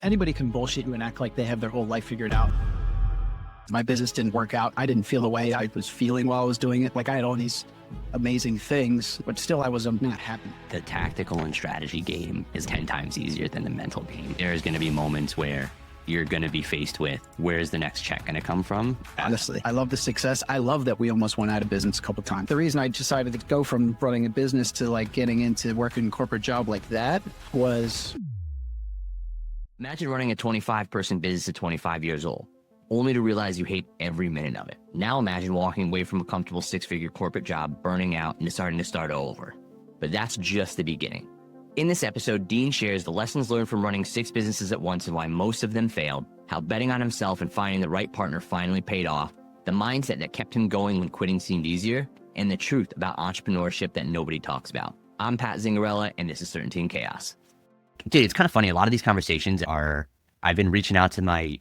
Anybody can bullshit you and act like they have their whole life figured out. My business didn't work out. I didn't feel the way I was feeling while I was doing it. Like I had all these amazing things, but still I was not happy. The tactical and strategy game is 10 times easier than the mental game. There's going to be moments where you're going to be faced with, where's the next check going to come from? Honestly, I love the success. I love that we almost went out of business a couple of times. The reason I decided to go from running a business to like getting into working a corporate job like that was... Imagine running a 25-person business at 25 years old, only to realize you hate every minute of it. Now imagine walking away from a comfortable 6-figure corporate job, burning out, and deciding to start over. But that's just the beginning. In this episode, Dean shares the lessons learned from running 6 businesses at once and why most of them failed, how betting on himself and finding the right partner finally paid off, the mindset that kept him going when quitting seemed easier, and the truth about entrepreneurship that nobody talks about. I'm Pat Zingarella, and this is Certainty and Chaos. Dude, it's kind of funny. A lot of these conversations I've been reaching out to my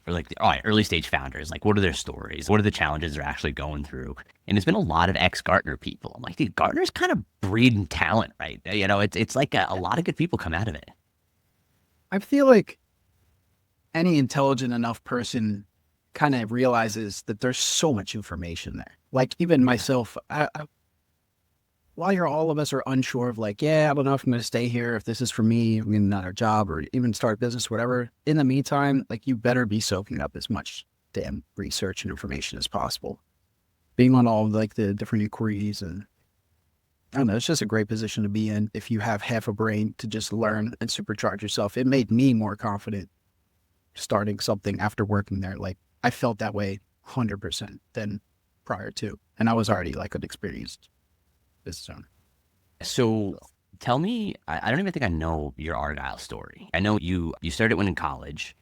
early stage founders, like what are their stories? What are the challenges they're actually going through? And there's been a lot of ex-Gartner people. I'm like, dude, Gartner's kind of breeding talent, right? You know, it's like a lot of good people come out of it. I feel like any intelligent enough person kind of realizes that there's so much information there. Like even myself, while all of us are unsure of like, I don't know if I'm going to stay here, if this is for me, I'm going another job or even start a business, whatever. In the meantime, like you better be soaking up as much damn research and information as possible. Being on all of like the different inquiries and I don't know, it's just a great position to be in if you have half a brain to just learn and supercharge yourself. It made me more confident starting something after working there. Like I felt that way 100% than prior to, and I was already like an experienced business owner. So tell me, I don't even think I know your Argyle story. I know you started when in college.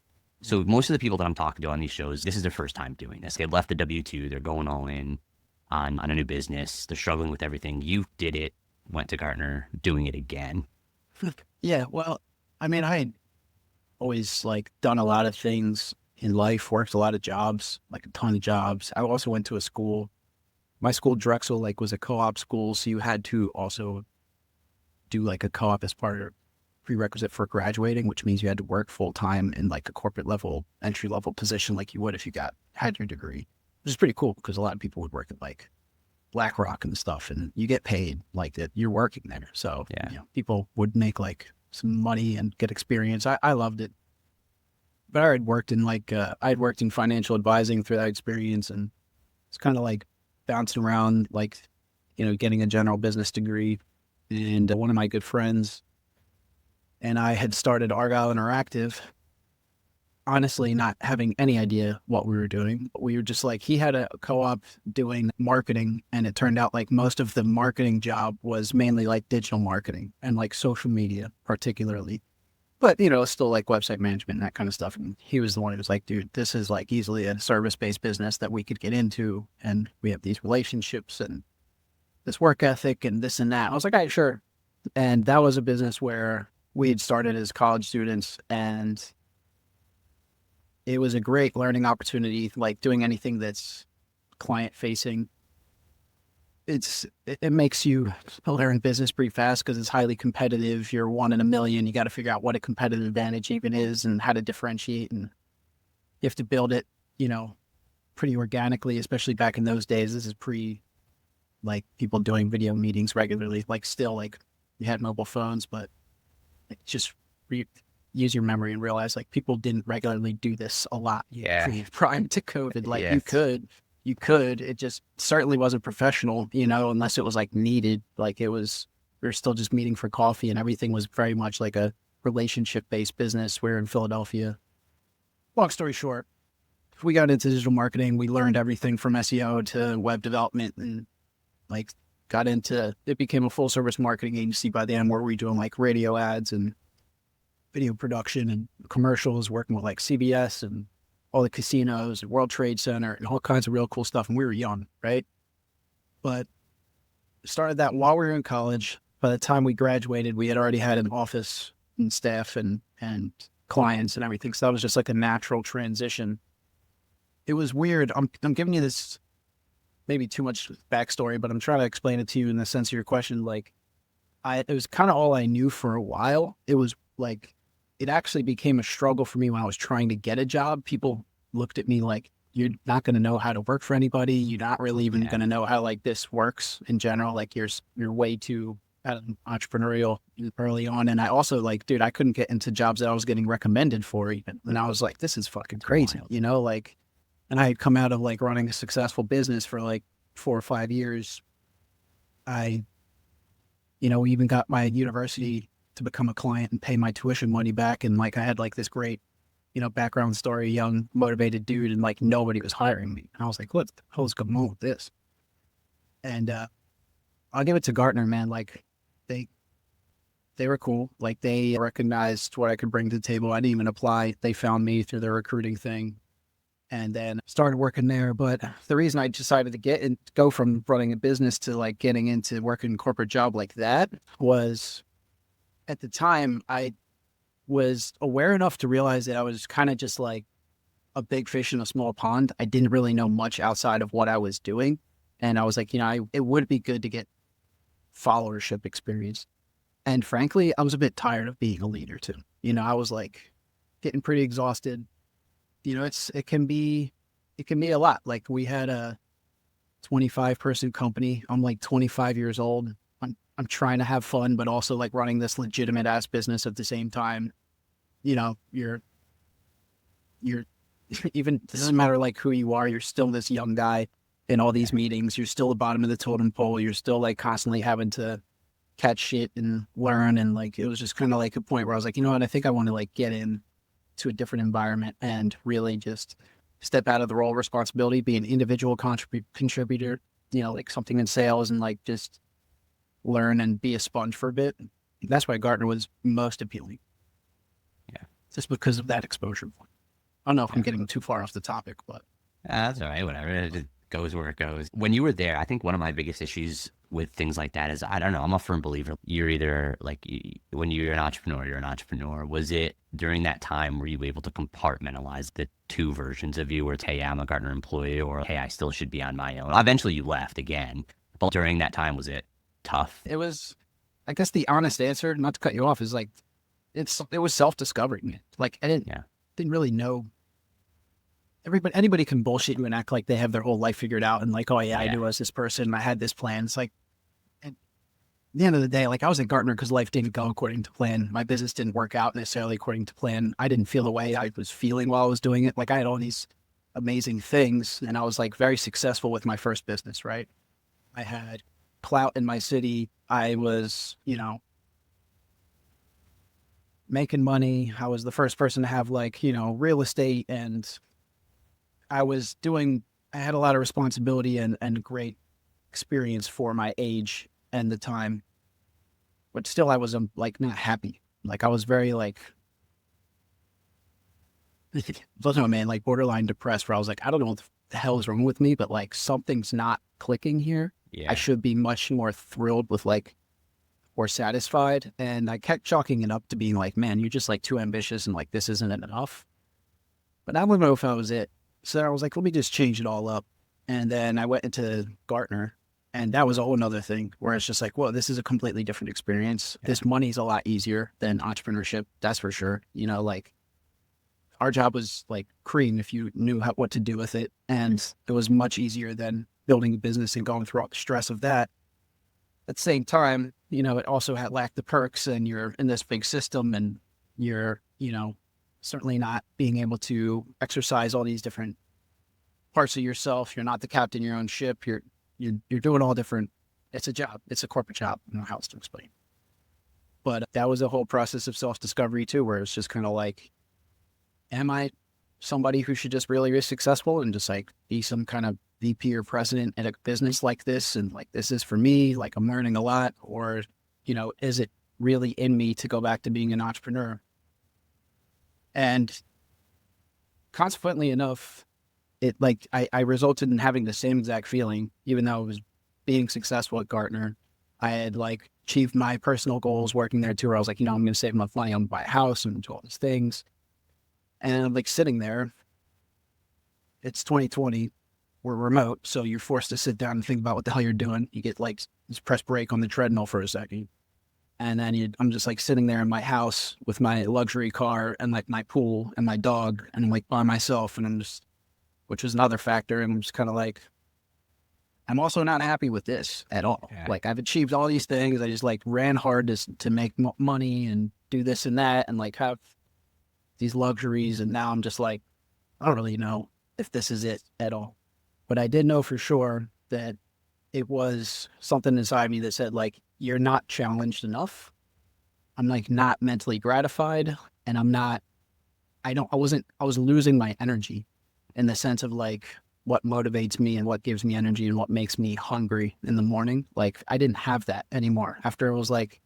So most of the people that I'm talking to on these shows, this is their first time doing this. They've left the W-2, they're going all in on a new business. They're struggling with everything. You did it, went to Gartner, doing it again. Yeah, well, I mean, I had always like done a lot of things in life, worked a lot of jobs, like a ton of jobs. I also went to a school. My school, Drexel, like was a co-op school, so you had to also do like a co-op as part of prerequisite for graduating, which means you had to work full time in like a corporate level, entry level position, like you would if you had your degree, which is pretty cool because a lot of people would work at like BlackRock and stuff, and you get paid like that. You're working there, so you know, people would make like some money and get experience. I loved it, but I had worked in financial advising through that experience, and it's kind of like bouncing around, like, you know, getting a general business degree. And one of my good friends and I had started Argyle Interactive, honestly, not having any idea what we were doing. We were just like, he had a co-op doing marketing, and it turned out like most of the marketing job was mainly like digital marketing and like social media particularly. But, you know, still like website management and that kind of stuff. And he was the one who was like, dude, this is like easily a service-based business that we could get into. And we have these relationships and this work ethic and this and that. I was like, all right, sure. And that was a business where we had started as college students, and it was a great learning opportunity, like doing anything that's client-facing. It makes you learn business pretty fast because it's highly competitive. You're one in a million. You got to figure out what a competitive advantage even is and how to differentiate. And you have to build it, you know, pretty organically, especially back in those days. This is like people doing video meetings regularly. Like still, like you had mobile phones, but like just use your memory and realize like people didn't regularly do this a lot. Prior to COVID, like you could, it just certainly wasn't professional, you know, unless it was like needed. Like we were still just meeting for coffee, and everything was very much like a relationship-based business. We're in Philadelphia. Long story short, we got into digital marketing. We learned everything from SEO to web development, and like it became a full service marketing agency by the end, where we were doing like radio ads and video production and commercials, working with like CBS and all the casinos and World Trade Center and all kinds of real cool stuff. And we were young, right? But started that while we were in college. By the time we graduated, we had already had an office and staff and clients and everything. So that was just like a natural transition. It was weird. I'm giving you this maybe too much backstory, but I'm trying to explain it to you in the sense of your question. Like it was kind of all I knew for a while. It was like it actually became a struggle for me when I was trying to get a job. People looked at me like, you're not going to know how to work for anybody. You're not really even going to know how like this works in general. Like you're way too entrepreneurial early on. And I also like, dude, I couldn't get into jobs that I was getting recommended for even. And I was like, this is fucking crazy, you know, like, and I had come out of like running a successful business for like 4 or 5 years. I, you know, even got my university to become a client and pay my tuition money back. And like, I had like this great, you know, background story, young, motivated dude, and like nobody was hiring me. And I was like, what the hell's going on with this? And I'll give it to Gartner, man. Like they were cool. Like they recognized what I could bring to the table. I didn't even apply. They found me through their recruiting thing and then started working there. But the reason I decided to go from running a business to like getting into working a corporate job like that was at the time I was aware enough to realize that I was kind of just like a big fish in a small pond. I didn't really know much outside of what I was doing. And I was like, you know, it would be good to get followership experience. And frankly, I was a bit tired of being a leader too. You know, I was like getting pretty exhausted. You know, it can be a lot. Like we had a 25-person company. I'm like 25 years old. I'm trying to have fun, but also like running this legitimate ass business at the same time. You know, you're even, it doesn't matter like who you are, you're still this young guy in all these meetings. You're still the bottom of the totem pole. You're still like constantly having to catch shit and learn. And like, it was just kind of like a point where I was like, you know what, I think I want to like get in to a different environment and really just step out of the role of responsibility, be an individual contributor, you know, like something in sales and like just learn and be a sponge for a bit. That's why Gartner was most appealing. Yeah. Just because of that exposure point. I don't know if I'm getting too far off the topic, but. That's all right. Whatever. It goes where it goes. When you were there, I think one of my biggest issues with things like that is, I don't know, I'm a firm believer. You're either like, when you're an entrepreneur, you're an entrepreneur. Was it during that time, were you able to compartmentalize the two versions of you where it's, hey, I'm a Gartner employee, or hey, I still should be on my own? Eventually you left again. But during that time, was it tough? It was, I guess the honest answer, not to cut you off, is like, it was self-discovering. Like, I didn't really know. Anybody can bullshit you and act like they have their whole life figured out and like, oh yeah, I knew as this person, I had this plan. It's like, at the end of the day, like I was at Gartner because life didn't go according to plan. My business didn't work out necessarily according to plan. I didn't feel the way I was feeling while I was doing it. Like I had all these amazing things and I was like very successful with my first business, right? I had clout in my city. I was, you know, making money. I was the first person to have like, you know, real estate, and I had a lot of responsibility and great experience for my age and the time, but still I was like not happy. Like I was very like, I don't know, man, like borderline depressed where I was like, I don't know what the hell is wrong with me, but like something's not clicking here. Yeah. I should be much more thrilled with like, or satisfied. And I kept chalking it up to being like, man, you're just like too ambitious and like, this isn't enough. But I don't know if I was it. So I was like, let me just change it all up. And then I went into Gartner, and that was a whole nother thing where it's just like, well, this is a completely different experience. Yeah. This money's a lot easier than entrepreneurship. That's for sure. You know, like our job was like cream if you knew what to do with it. And it was much easier than building a business and going through all the stress of that. At the same time, you know, it also had lacked the perks, and you're in this big system and you're, you know, certainly not being able to exercise all these different parts of yourself. You're not the captain of your own ship. You're doing all different. It's a job. It's a corporate job. I don't know how else to explain. But that was a whole process of self-discovery too, where it's just kind of like, am I somebody who should just really be successful and just like be some kind of VP or president at a business like this? And like, this is for me, like I'm learning a lot, or, you know, is it really in me to go back to being an entrepreneur? And consequently enough, it like I resulted in having the same exact feeling, even though I was being successful at Gartner. I had like achieved my personal goals working there too, where I was like, you know, I'm going to save enough money, I'm going to buy a house and do all these things. And I'm like sitting there, it's 2020, we're remote. So you're forced to sit down and think about what the hell you're doing. You get like, just press brake on the treadmill for a second. And then I'm just like sitting there in my house with my luxury car and like my pool and my dog and I'm like by myself. And I'm just, which was another factor. And I'm just kind of like, I'm also not happy with this at all. Yeah. Like I've achieved all these things. I just like ran hard to make money and do this and that and like have these luxuries. And now I'm just like, I don't really know if this is it at all. But I did know for sure that it was something inside me that said like, you're not challenged enough. I'm like not mentally gratified and I was losing my energy in the sense of like what motivates me and what gives me energy and what makes me hungry in the morning. Like I didn't have that anymore. After it was like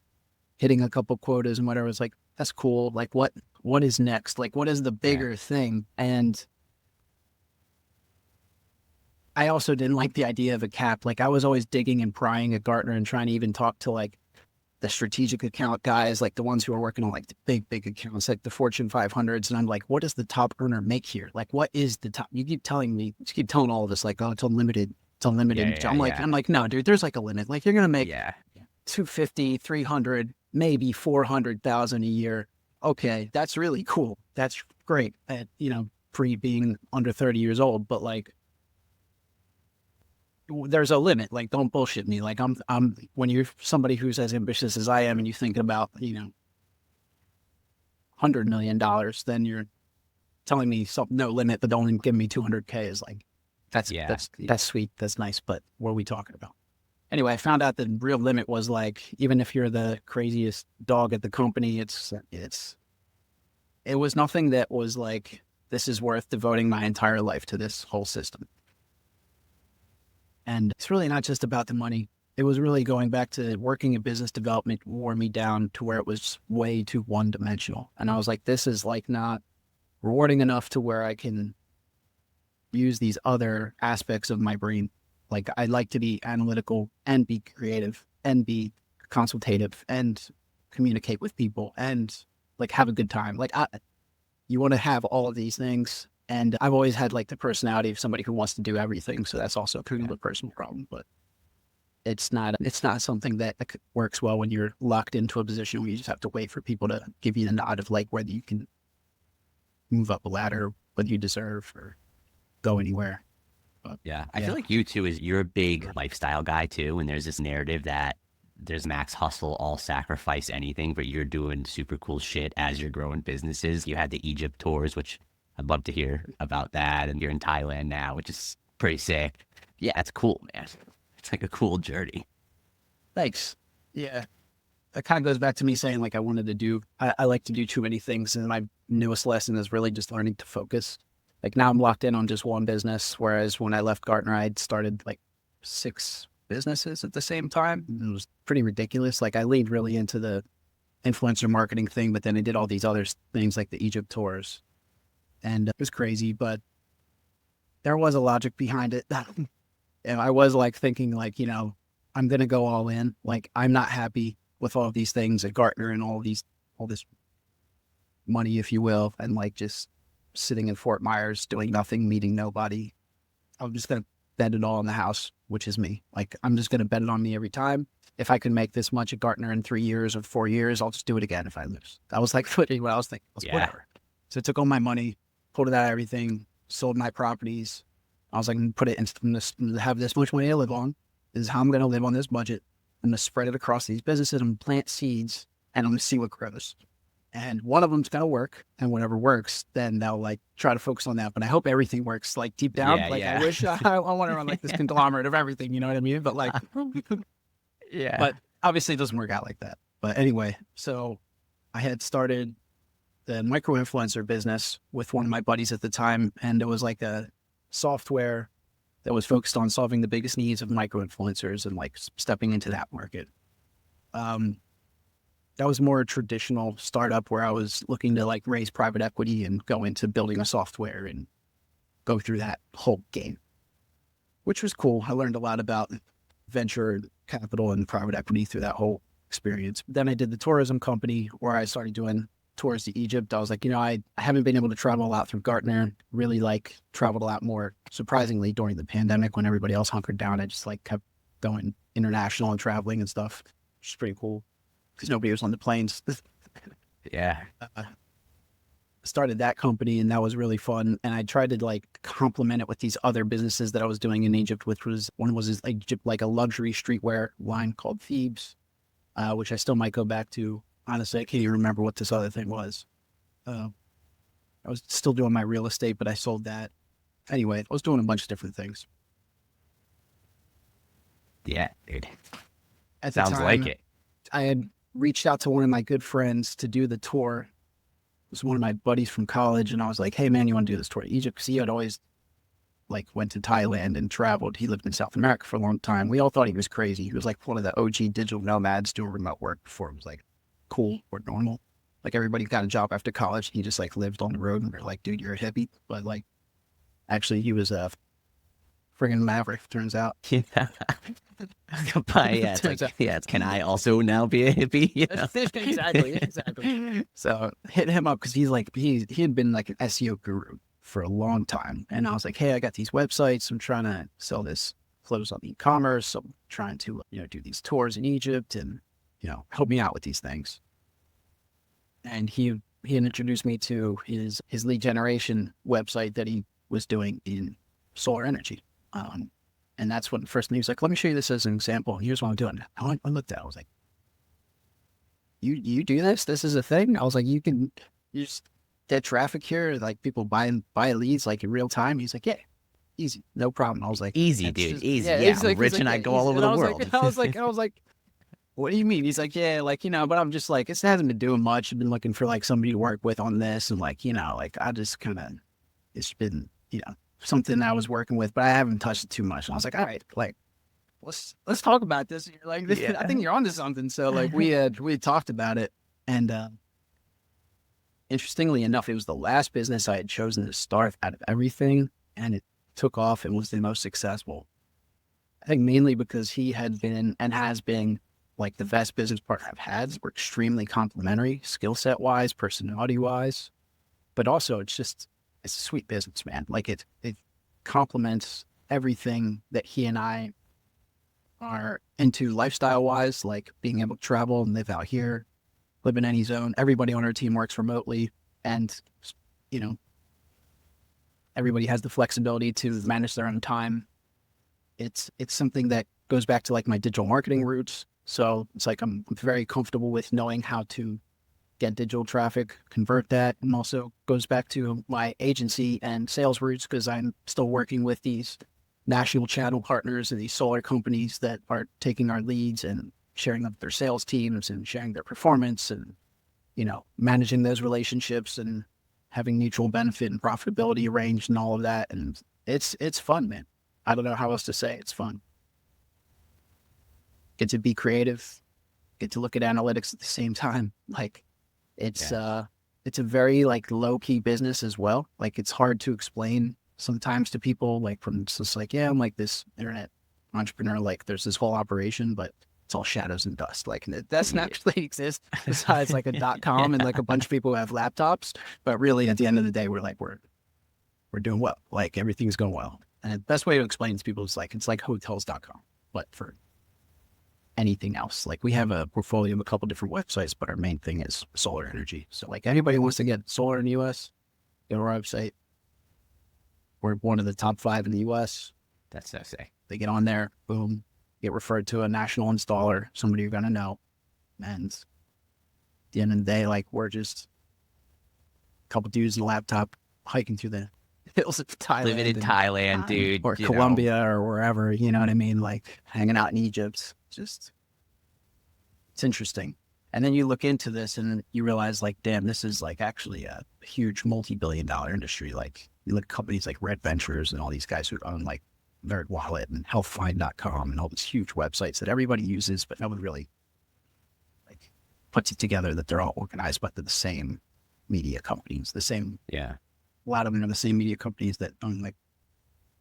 hitting a couple quotas and whatever, it's like, that's cool. Like what is next? Like what is the bigger thing? And I also didn't like the idea of a cap. Like I was always digging and prying at Gartner and trying to even talk to like the strategic account guys, like the ones who are working on like the big accounts, like the Fortune 500s. And I'm like, what does the top earner make here? Like, what is the top? You keep telling all of this, like, oh, it's unlimited. It's unlimited. I'm like, no, dude, there's like a limit. Like you're going to make 250, 300, maybe 400,000 a year. Okay. That's really cool. That's great at, pre being under 30 years old. But like, there's a limit. Like, don't bullshit me. Like I'm when you're somebody who's as ambitious as I am and you think about, $100 million, then you're telling me no limit, but only give me 200K is like, that's sweet. That's nice. But what are we talking about? Anyway, I found out the real limit was like, even if you're the craziest dog at the company, it was nothing that was like, this is worth devoting my entire life to this whole system. And it's really not just about the money. It was really going back to working in business development wore me down to where it was way too one-dimensional. And I was like, this is like not rewarding enough to where I can use these other aspects of my brain. Like I like to be analytical and be creative and be consultative and communicate with people and like have a good time. Like you want to have all of these things. And I've always had like the personality of somebody who wants to do everything. So that's also kind of a personal problem, but it's not something that works well when you're locked into a position where you just have to wait for people to give you the nod of like whether you can move up a ladder, whether you deserve or go anywhere. But, I feel like you're a big lifestyle guy too. And there's this narrative that there's max hustle, all sacrifice anything, but you're doing super cool shit as you're growing businesses. You had the Egypt tours, which I'd love to hear about that. And you're in Thailand now, which is pretty sick. Yeah, it's cool, man. It's like a cool journey. Thanks. Yeah. That kind of goes back to me saying like I like to do too many things. And my newest lesson is really just learning to focus. Like now I'm locked in on just one business. Whereas when I left Gartner, I'd started like 6 businesses at the same time. It was pretty ridiculous. Like I leaned really into the influencer marketing thing, but then I did all these other things like the Egypt tours. And it was crazy, but there was a logic behind it. And I was like thinking like, I'm going to go all in. Like, I'm not happy with all of these things at Gartner and all this money, if you will. And like just sitting in Fort Myers, doing nothing, meeting nobody. I'm just going to bet it all on the house, which is me. Like, I'm just going to bet it on me every time. If I can make this much at Gartner in 3 years or 4 years, I'll just do it again if I lose. That was like what I was thinking. Whatever. So I took all my money, pulled it out of everything, sold my properties. I was like, put it in have this much money to live on. This is how I'm going to live on this budget. I'm going to spread it across these businesses and plant seeds, and I'm going to see what grows. And one of them's going to work, and whatever works, then they'll like try to focus on that. But I hope everything works like deep down. I wish I want to run like this conglomerate of everything, you know what I mean? But like, but obviously it doesn't work out like that. But anyway, so I had started the micro influencer business with one of my buddies at the time. And it was like a software that was focused on solving the biggest needs of micro influencers and like stepping into that market. That was more a traditional startup where I was looking to like raise private equity and go into building a software and go through that whole game, which was cool. I learned a lot about venture capital and private equity through that whole experience. Then I did the tourism company where I started doing tours to Egypt. I was like, I haven't been able to travel a lot through Gartner, really like traveled a lot more, surprisingly, during the pandemic when everybody else hunkered down. I just like kept going international and traveling and stuff, which is pretty cool. because nobody was on the planes. Yeah. Started that company, and that was really fun. And I tried to like complement it with these other businesses that I was doing in Egypt, which was one was like like a luxury streetwear line called Thebes, which I still might go back to. Honestly, I can't even remember what this other thing was. I was still doing my real estate, but I sold that. Anyway, I was doing a bunch of different things. Yeah, dude. At the Sounds time, like it. I had reached out to one of my good friends to do the tour. It was one of my buddies from college, and I was like, "Hey, man, you want to do this tour to Egypt?" Because he had always like went to Thailand and traveled. He lived in South America for a long time. We all thought he was crazy. He was like one of the OG digital nomads doing remote work before it was like cool or normal. Like everybody got a job after college. He just like lived on the road, and we're like, "Dude, you're a hippie." But like, actually, he was a friggin' maverick. Turns out. Yeah. Yeah, it's Turns like, out. yeah, can I also now be a hippie? You know? Exactly. So hit him up because he's like he had been like an SEO guru for a long time, and I was like, hey, I got these websites. I'm trying to sell this clothes on e-commerce. So I'm trying to do these tours in Egypt, and help me out with these things. And he had introduced me to his lead generation website that he was doing in solar energy. And that's when first he was like, let me show you this as an example. Here's what I'm doing. I looked at it. I was like, you do this? This is a thing? I was like, you just get traffic here, like people buy leads like in real time. He's like, yeah, easy, no problem. I was like, Easy, dude, easy. Yeah, I'm rich and I go all over the world. I was like, what do you mean? He's like, yeah, like, but I'm just like, it hasn't been doing much. I've been looking for like somebody to work with on this. And like, like I just kind of, it's been, something I was working with, but I haven't touched it too much. And I was like, all right, like, let's talk about this. And you're like, Yeah. I think you're onto something. So like we had talked about it. And interestingly enough, it was the last business I had chosen to start out of everything. And it took off and was the most successful. I think mainly because he had been and has been like the best business partner I've had. We're extremely complementary, skill set wise, personality wise, but also it's a sweet business, man. Like it complements everything that he and I are into lifestyle wise, like being able to travel and live out here, live in any zone. Everybody on our team works remotely, and everybody has the flexibility to manage their own time. It's something that goes back to like my digital marketing roots. So it's like I'm very comfortable with knowing how to get digital traffic, convert that, and also goes back to my agency and sales roots because I'm still working with these national channel partners and these solar companies that are taking our leads and sharing up their sales teams and sharing their performance and, managing those relationships and having mutual benefit and profitability arranged and all of that. And it's fun, man. I don't know how else to say it. It's fun. Get to be creative, get to look at analytics at the same time. Like it's a very like low key business as well. Like it's hard to explain sometimes to people, like from just like, yeah, I'm like this internet entrepreneur, like there's this whole operation, but it's all shadows and dust. Like it doesn't actually exist besides like a .com and like a bunch of people who have laptops. But really at the end of the day, we're doing well. Like everything's going well. And the best way to explain it to people is like, it's like hotels.com, but for anything else. Like we have a portfolio of a couple different websites, but our main thing is solar energy. So like anybody who wants to get solar in the US, go to our website. We're one of the top 5 in the US. That's so sick. They get on there, boom, get referred to a national installer, somebody you're going to know. And at the end of the day, like we're just a couple dudes in a laptop hiking through the hills of Thailand. Living in Thailand, dude. Or Colombia or wherever, you know what I mean? Like hanging out in Egypt. Just, it's interesting. And then you look into this and you realize like, damn, this is like actually a huge multi-billion-dollar industry. Like you look at companies like Red Ventures and all these guys who own like NerdWallet and healthfind.com and all these huge websites that everybody uses, but no one really like puts it together that they're all organized by the same media companies, the same. Yeah. A lot of them are the same media companies that own like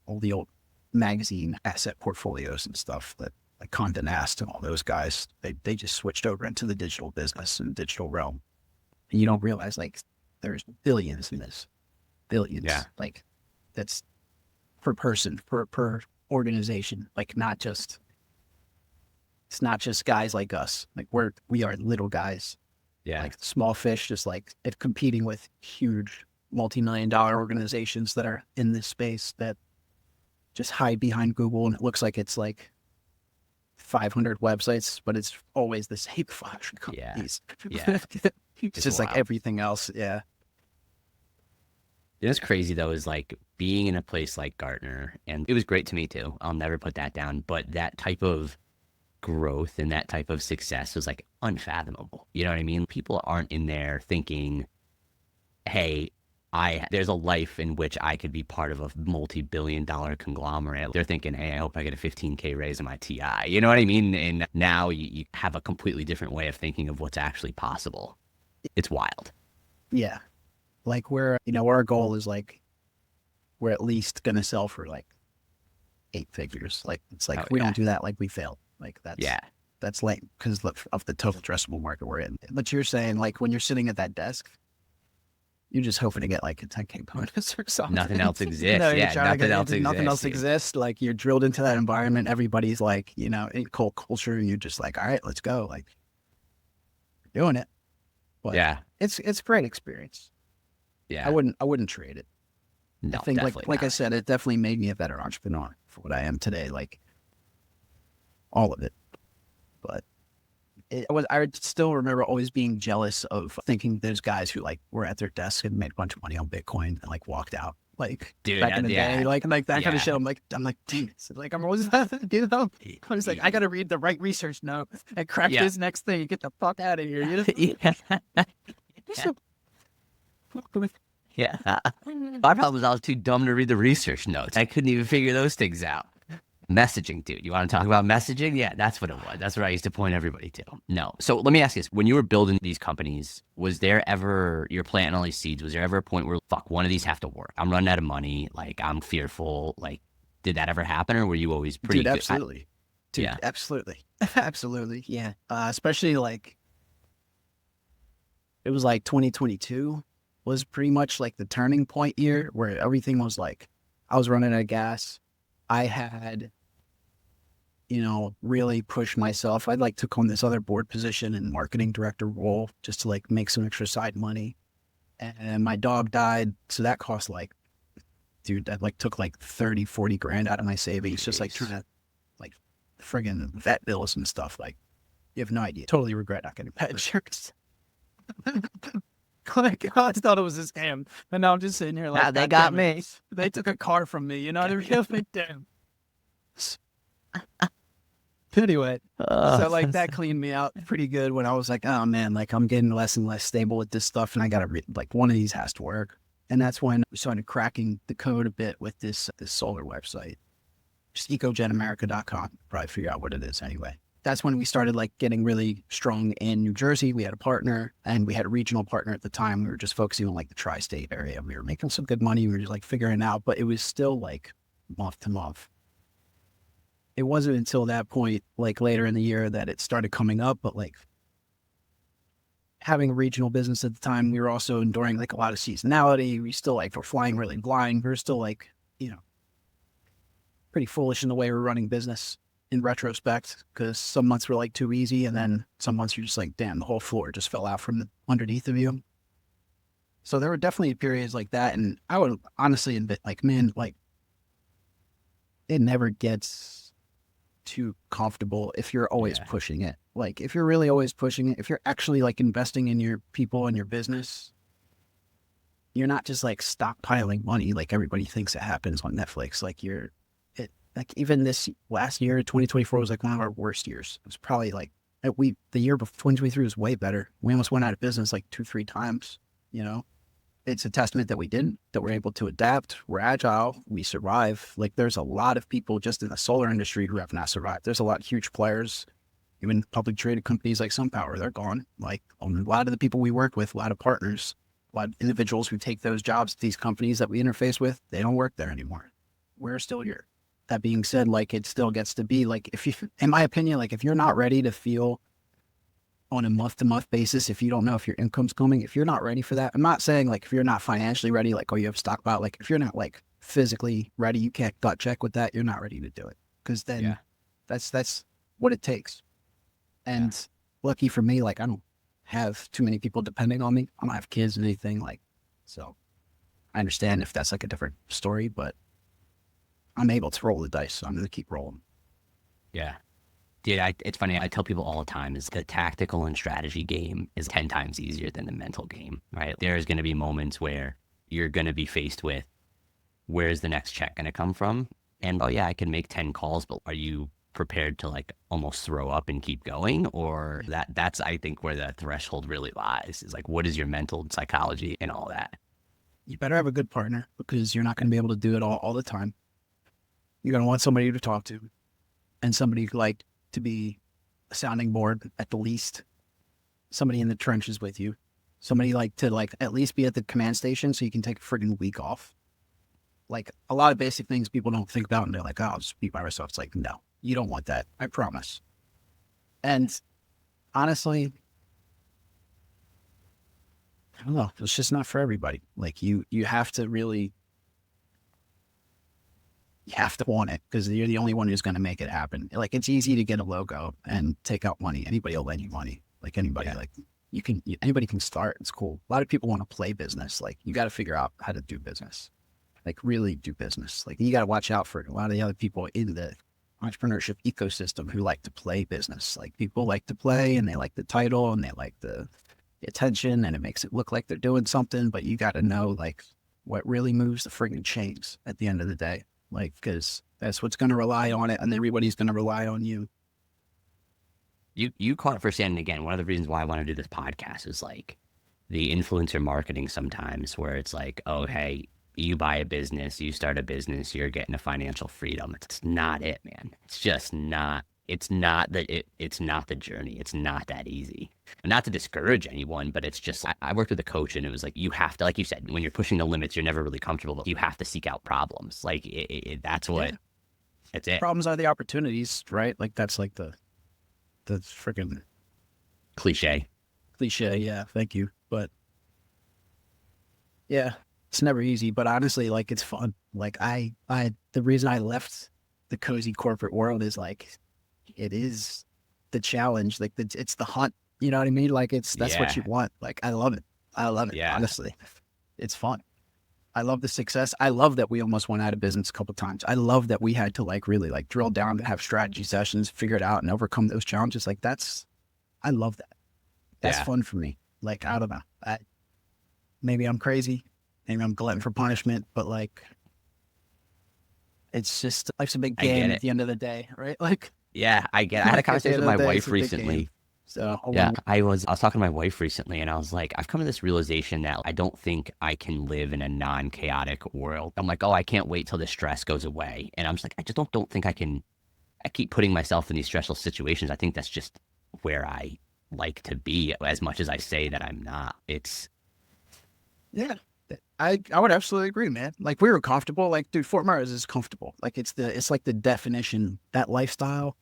all the old magazine asset portfolios and stuff that like Condé Nast and all those guys, they just switched over into the digital business and digital realm. And you don't realize like there's billions in this. Billions. Yeah. Like that's per person, per organization, like not just It's not just guys like us. Like we are little guys, Yeah. like small fish, just like competing with huge multi-million-dollar organizations that are in this space that just hide behind Google, and it looks like it's like 500 websites, but it's always the same 500 companies. Yeah. It's just like wild. everything else. Yeah. You know what's crazy though is like being in a place like Gartner, and it was great to me too. I'll never put that down, but that type of growth and that type of success was like unfathomable. You know what I mean? People aren't in there thinking, hey, there's a life in which I could be part of a multi-billion-dollar conglomerate. They're thinking, hey, I hope I get a 15K raise in my TI. You know what I mean? And now you have a completely different way of thinking of what's actually possible. It's wild. Yeah. Like where our goal is like, we're at least going to sell for like 8 figures. Like, it's like, if we don't do that, like we failed. Like that's lame because of the total addressable market we're in. But you're saying like when you're sitting at that desk, you're just hoping to get like a 10K bonus or something. Nothing else exists. No, Yeah, nothing else exists. Nothing else exists. Like you're drilled into that environment. Everybody's like, in cult culture, and you're just like, all right, let's go. Like you're doing it. But yeah, it's a great experience. yeah. I wouldn't trade it. No, I think like I not. said, it definitely made me a better entrepreneur for what I am today. Like all of it. But I still remember always being jealous of thinking there's guys who like were at their desk and made a bunch of money on Bitcoin and like walked out. Like Dude, back in the day, like that kind of shit. I'm like, dang, like I'm always, I was like, I got to read the right research note and crack this next thing. Get the fuck out of here. Yeah. My problem was I was too dumb to read the research notes. I couldn't even figure those things out. Messaging, dude. You want to talk about messaging? Yeah, that's what it was. That's what I used to point everybody to. No. So let me ask you this. When you were building these companies, was there ever, you're planting all these seeds, was there ever a point where, fuck, one of these have to work? I'm running out of money. Like, I'm fearful. Like, did that ever happen, or were you always pretty good? Absolutely. Dude, yeah. Absolutely. Absolutely. Yeah. Especially like, it was like 2022 was pretty much like the turning point year where everything was like, I was running out of gas. I had, really pushed myself. I like took on this other board position and marketing director role just to like make some extra side money. And my dog died. So that cost like, dude, that like took like 30, 40 grand out of my savings. Jeez. Just like trying to like friggin' vet bills and stuff. Like you have no idea. Totally regret not getting pet insurance. Like, I thought it was a scam. And now I'm just sitting here like, nah, they got me. They took a car from me, They're really damn. Anyway, so like that cleaned me out pretty good when I was like, oh man, like I'm getting less and less stable with this stuff, and I gotta like one of these has to work. And that's when we started cracking the code a bit with this solar website, just ecogenamerica.com. Probably figure out what it is anyway. That's when we started like getting really strong in New Jersey. We had a partner, and we had a regional partner at the time. We were just focusing on like the tri-state area. We were making some good money. We were just like figuring it out, but it was still like month to month. It wasn't until that point, like later in the year, that it started coming up. But like having a regional business at the time, we were also enduring like a lot of seasonality. We still like were flying really blind. We were still like, pretty foolish in the way we're running business in retrospect, because some months were like too easy, and then some months you're just like, damn, the whole floor just fell out from underneath of you. So there were definitely periods like that, and I would honestly admit, like, man, like it never gets too comfortable if you're always pushing it. Like if you're really always pushing it, if you're actually like investing in your people and your business, you're not just like stockpiling money like everybody thinks it happens on Netflix. Like like even this last year, 2024 was like one of our worst years. It was probably like the year before 2023 was way better. We almost went out of business like 2-3 times. It's a testament that we didn't, that we're able to adapt. We're agile. We survive. Like there's a lot of people just in the solar industry who have not survived. There's a lot of huge players, even public traded companies like SunPower, they're gone. Like a lot of the people we work with, a lot of partners, a lot of individuals who take those jobs at these companies that we interface with, they don't work there anymore. We're still here. That being said, like it still gets to be like, in my opinion, like if you're not ready to feel on a month-to-month basis, if you don't know if your income's coming, if you're not ready for that, I'm not saying like if you're not financially ready, like, oh, you have stockpile, like if you're not like physically ready, you can't gut check with that, you're not ready to do it. Because then that's what it takes. And lucky for me, like I don't have too many people depending on me. I don't have kids or anything like, so I understand if that's like a different story, but I'm able to roll the dice. So I'm going to keep rolling. Yeah. Dude, it's funny. I tell people all the time is the tactical and strategy game is 10 times easier than the mental game, right? There's going to be moments where you're going to be faced with where's the next check going to come from? And oh yeah, I can make 10 calls, but are you prepared to like almost throw up and keep going? Or that's, I think, where the threshold really lies is like, what is your mental psychology and all that? You better have a good partner because you're not going to be able to do it all the time. You're going to want somebody to talk to and somebody like to be a sounding board at the least, somebody in the trenches with you, somebody like to like at least be at the command station so you can take a friggin' week off. Like a lot of basic things people don't think about and they're like, oh, I'll just be by myself. It's like, no, you don't want that. I promise. And honestly, I don't know. It's just not for everybody. Like you have to really, you have to want it because you're the only one who's going to make it happen. Like it's easy to get a logo and take out money. Anybody will lend you money. Like anybody, like anybody can start. It's cool. A lot of people want to play business. Like you got to figure out how to do business, like really do business. Like you got to watch out for a lot of the other people in the entrepreneurship ecosystem who like to play business. Like people like to play and they like the title and they like the attention and it makes it look like they're doing something, but you got to know like what really moves the friggin' chains at the end of the day. Like, because that's what's going to rely on it and everybody's going to rely on you. You caught it firsthand. And again, one of the reasons why I want to do this podcast is like the influencer marketing sometimes where it's like, oh, hey, you buy a business, you start a business, you're getting a financial freedom. It's not it, man. It's just not. It's not the journey. It's not that easy. And not to discourage anyone, but it's just, I worked with a coach and it was like, you have to, like you said, when you're pushing the limits, you're never really comfortable, but you have to seek out problems. Like that's what, it's it. Problems are the opportunities, right? Like that's like the freaking Cliche. Yeah. Thank you. But yeah, it's never easy, but honestly, like it's fun. Like the reason I left the cozy corporate world is like, it is the challenge. Like it's the hunt, you know what I mean? Like that's what you want. Like, I love it. Yeah. Honestly, it's fun. I love the success. I love that we almost went out of business a couple of times. I love that we had to like really like drill down and have strategy sessions, figure it out and overcome those challenges. Like I love that. That's fun for me. Like, I don't know. Maybe I'm crazy. Maybe I'm glutton for punishment, but like, it's just, life's a big game at the end of the day, right? Like, yeah, I get it. I had a conversation with my wife recently. So yeah, I was talking to my wife recently and I was like, I've come to this realization that I don't think I can live in a non-chaotic world. I'm like, oh, I can't wait till the stress goes away. And I'm just like, I just don't think I can. I keep putting myself in these stressful situations. I think that's just where I like to be, as much as I say that I'm not. It's yeah. I would absolutely agree, man. Like we were comfortable. Like, dude, Fort Myers is comfortable. Like it's like the definition, that lifestyle,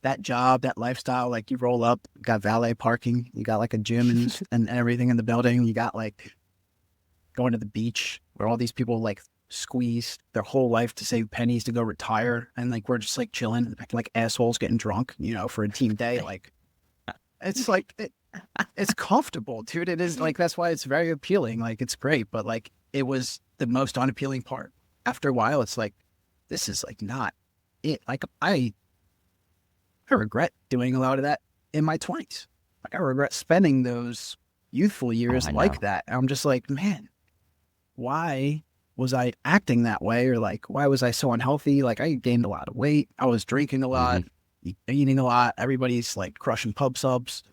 that job, that lifestyle. Like you roll up, you got valet parking, you got like a gym and everything in the building. You got like going to the beach where all these people like squeeze their whole life to save pennies to go retire. And like, we're just like chilling, like assholes getting drunk, you know, for a team day. Like it's like, it's comfortable, dude. It is like, that's why it's very appealing. Like it's great, but like it was the most unappealing part. After a while, it's like, this is like not it. Like I regret doing a lot of that in my 20s. Like I regret spending those youthful years like that. I'm just like, man, why was I acting that way? Or like, why was I so unhealthy? Like I gained a lot of weight. I was drinking a lot, eating a lot. Everybody's like crushing pub subs.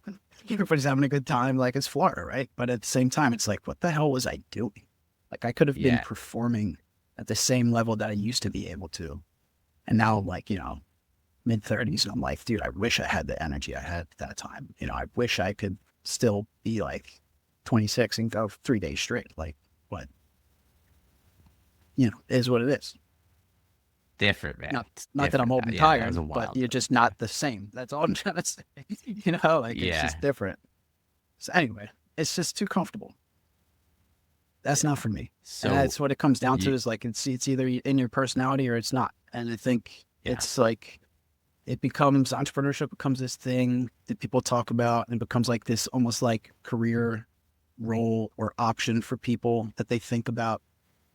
Everybody's having a good time. Like it's Florida, right? But at the same time, it's like, what the hell was I doing? Like I could have been performing at the same level that I used to be able to. And now I'm like, you know, mid-30s, and I'm like, dude, I wish I had the energy I had at that time. You know, I wish I could still be like 26 and go 3 days straight. Like, what? You know, it is what it is. different, man. Not that I'm old and tired, but you're just not the same. That's all I'm trying to say. You know, like it's just different. So anyway, it's just too comfortable. That's not for me. So and that's what it comes down to, is like it's either in your personality or it's not. And I think it's like entrepreneurship becomes this thing that people talk about, and it becomes like this almost like career role or option for people that they think about,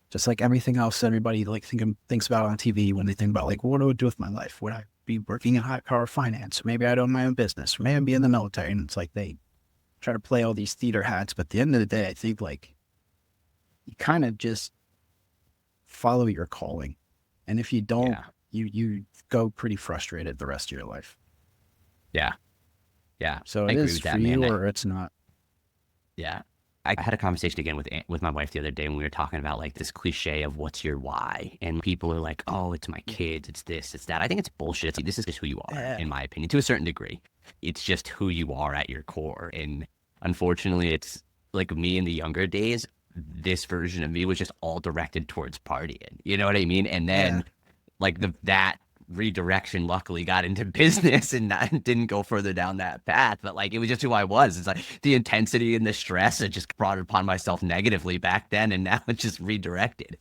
just like everything else everybody like thinks about on TV when they think about like, what do I do with my life? Would I be working in high power finance? Maybe I'd own my own business, or maybe I'd be in the military. And it's like they try to play all these theater hats, but at the end of the day, I think like you kind of just follow your calling. And if you don't, Yeah. you go pretty frustrated the rest of your life. Yeah. Yeah. So I it agree is with for that, you man. or it's not. Yeah. I had a conversation again with my wife the other day when we were talking about like this cliche of what's your why, and people are like, oh, it's my kids, it's this, it's that. I think it's bullshit. This is just who you are, Yeah. in my opinion, to a certain degree. It's just who you are at your core, and unfortunately, it's like me in the younger days. This version of me was just all directed towards partying. You know what I mean? And Yeah. then like that redirection luckily got into business and didn't go further down that path, but like it was just who I was. It's like the intensity and the stress, I just brought it upon myself negatively back then, and now it's just redirected.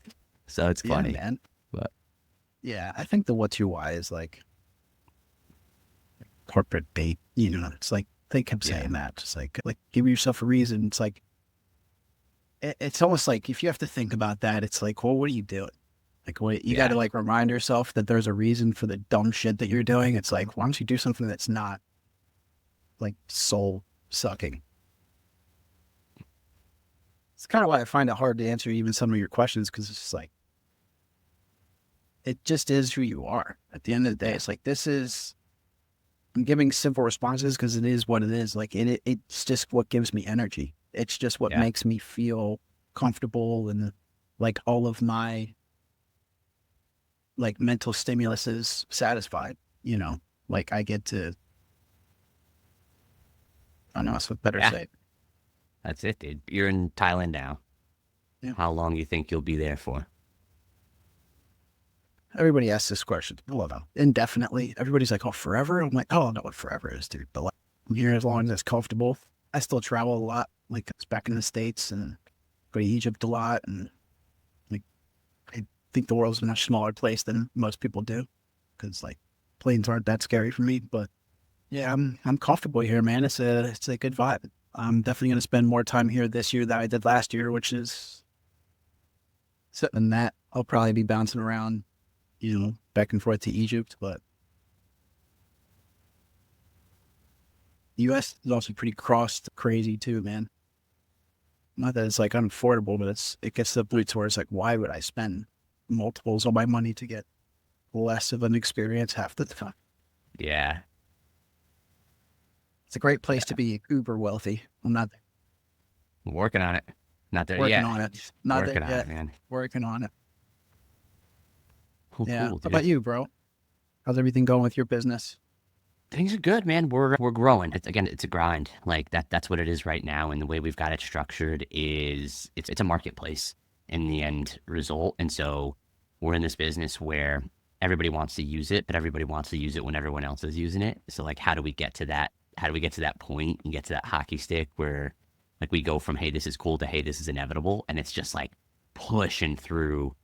So it's Yeah, funny. man. But Yeah. I think the what's your why is like corporate bait. It's like they kept yeah, saying that. Just like give yourself a reason. It's like it's almost like if you have to think about that, it's like, well, what are you doing? Like, what you got yeah, to like remind yourself that there's a reason for the dumb shit that you're doing. It's like, why don't you do something that's not like soul sucking? It's kind of why I find it hard to answer even some of your questions, because it's just like, it just is who you are. At the end of the day, yeah, it's like, I'm giving simple responses because it is what it is. Like, it's just what gives me energy. It's just what yeah, makes me feel comfortable, and like all of my like mental stimulus is satisfied, like I get to, I don't know, it's what better yeah. say. That's it, dude. You're in Thailand now. Yeah. How long you think you'll be there for? Everybody asks this question. Well, no, indefinitely. Everybody's like, oh, forever? I'm like, oh, I don't know what forever is, dude. But like, I'm here as long as it's comfortable. I still travel a lot. Like, it's back in the States and go to Egypt a lot. And like, I think the world's a much smaller place than most people do, because like planes aren't that scary for me. But yeah, I'm comfortable here, man. It's a good vibe. I'm definitely going to spend more time here this year than I did last year, which is so. And that I'll probably be bouncing around, back and forth to Egypt. But the U.S. is also pretty crossed crazy too, man. Not that it's like unaffordable, but it gets to the point where it's like, why would I spend multiples of my money to get less of an experience half the time? Yeah, It's a great place to be uber wealthy. I'm not working on it. Not there working yet. on it. Not there Working on it, yet. man. Working on it. Cool, Yeah. cool, How dude. about you, bro? How's everything going with your business? Things are good, man. We're growing. It's a grind. Like that's what it is right now. And the way we've got it structured is it's a marketplace in the end result. And so we're in this business where everybody wants to use it, but everybody wants to use it when everyone else is using it. So like, how do we get to that? How do we get to that point and get to that hockey stick where like we go from, hey, this is cool to, hey, this is inevitable. And it's just like pushing through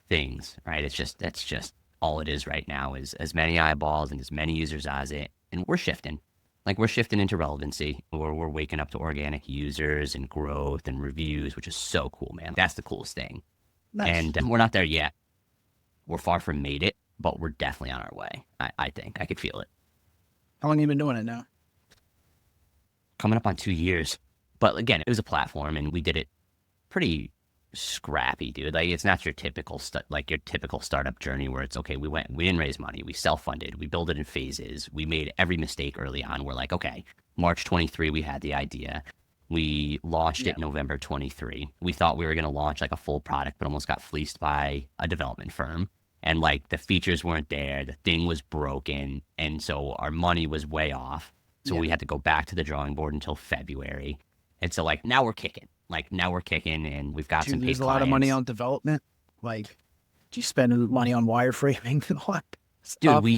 things, right? That's just all it is right now is as many eyeballs and as many users as it. And we're shifting. Like we're shifting into relevancy, or we're waking up to organic users and growth and reviews, which is so cool, man. That's the coolest thing. Nice. And we're not there yet. We're far from made it, but we're definitely on our way. I think I could feel it. How long have you been doing it now? Coming up on 2 years. But again, it was a platform and we did it pretty scrappy, dude. Like it's not your typical startup journey where it's okay, we didn't raise money, we self-funded, we built it in phases, we made every mistake early on. We're like, okay, March 23 we had the idea, we launched it November 23. We thought we were going to launch like a full product, but almost got fleeced by a development firm, and like the features weren't there, the thing was broken, and so our money was way off. So we had to go back to the drawing board until February. And so like now we're kicking. And we've got Did some you paid lose a clients. lot of money on development? Like, did you spend money on wireframing and all that Dude, stuff? we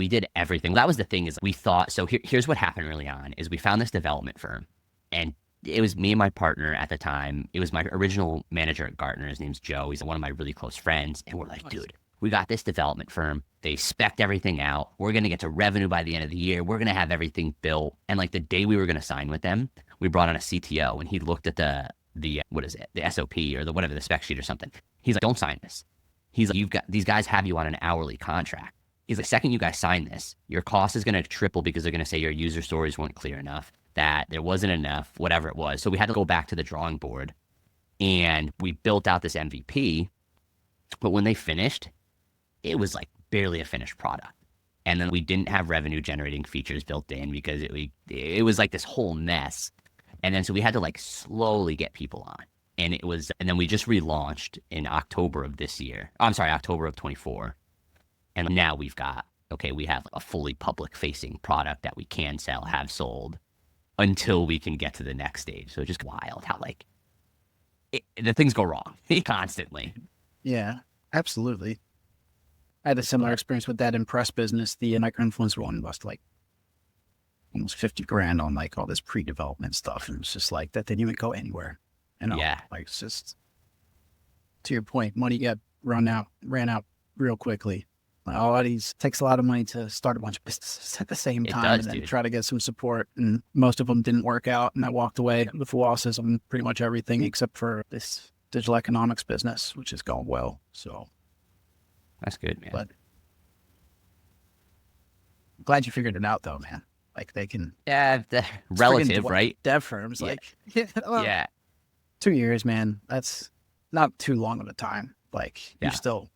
did everything. That was the thing is we thought, so here's what happened early on is we found this development firm, and it was me and my partner at the time. It was my original manager at Gartner. His name's Joe. He's one of my really close friends. And we're like, dude, we got this development firm. They spec'd everything out. We're going to get to revenue by the end of the year. We're going to have everything built. And like the day we were going to sign with them, we brought on a CTO and he looked at the what is it? The SOP or the whatever, the spec sheet or something. He's like, don't sign this. He's like, you've got, these guys have you on an hourly contract. He's like, second you guys sign this, your cost is going to triple because they're going to say your user stories weren't clear enough, that there wasn't enough, whatever it was. So we had to go back to the drawing board and we built out this MVP. But when they finished, it was like barely a finished product. And then we didn't have revenue generating features built in because it was like this whole mess. And then so we had to like slowly get people on. And then we just relaunched in October of this year. I'm sorry, October of 24. And now we have a fully public facing product that we can sell, have sold until we can get to the next stage. So it's just wild how like the things go wrong constantly. Yeah, absolutely. I had a similar experience with that Impress business. The micro-influencer one lost like almost 50 grand on like all this pre-development stuff. And it was just like, that didn't even go anywhere. Yeah. Like it's just, to your point, money ran out real quickly. Like, all of these takes a lot of money to start a bunch of businesses at the same time and then try to get some support. And most of them didn't work out. And I walked away with losses on pretty much everything except for this digital economics business, which is going well. So that's good, man. But I'm glad you figured it out though, man. Like they can, relative, right? Dev firms, Yeah. like, Yeah. 2 years, man. That's not too long of a time. Like you're still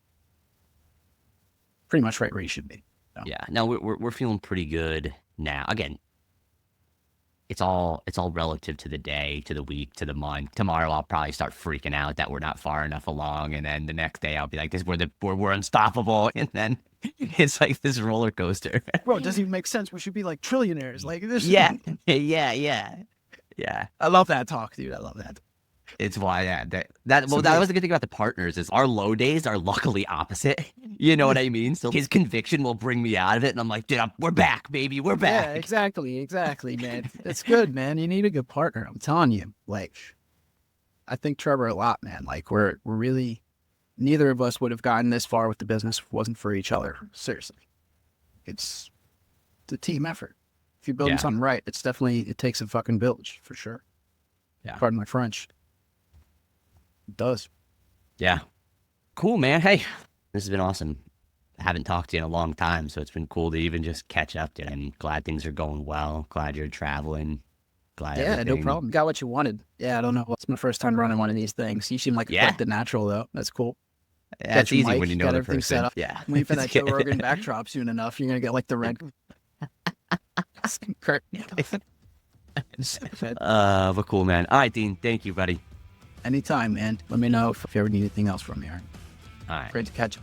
pretty much right where you should be. So. Yeah. No, we're feeling pretty good now. Again, it's all relative to the day, to the week, to the month. Tomorrow I'll probably start freaking out that we're not far enough along, and then the next day I'll be like, we're unstoppable, and then it's like this roller coaster. Bro, it doesn't even make sense. We should be like trillionaires. Like this. Yeah. I love that talk, dude. I love that. It's why that was the good thing about the partners is our low days are luckily opposite. You know what I mean? So his conviction will bring me out of it, and I'm like, dude, we're back, baby, we're back. Yeah, exactly, man. It's good, man. You need a good partner. I'm telling you. Like, I think Trevor a lot, man. Like, we're really, neither of us would have gotten this far with the business if it wasn't for each other. Seriously, it's a team effort. If you're building something right, it takes a fucking village for sure. Yeah. Pardon my French. It does. Yeah. Cool, man. Hey, this has been awesome. I haven't talked to you in a long time, so it's been cool to even just catch up. And I'm glad things are going well. Glad you're traveling. Glad everything. No problem. Got what you wanted. Yeah, I don't know. It's my first time running one of these things. You seem like the natural, though. That's cool. Yeah, it's easy when you know the person. Set up. Yeah. Wait for that Joe Rogan backdrop soon enough. You're going to get like the red. But cool, man. All right, Dean. Thank you, buddy. Anytime, man. Let me know if you ever need anything else from me. All right. All right. Great to catch up.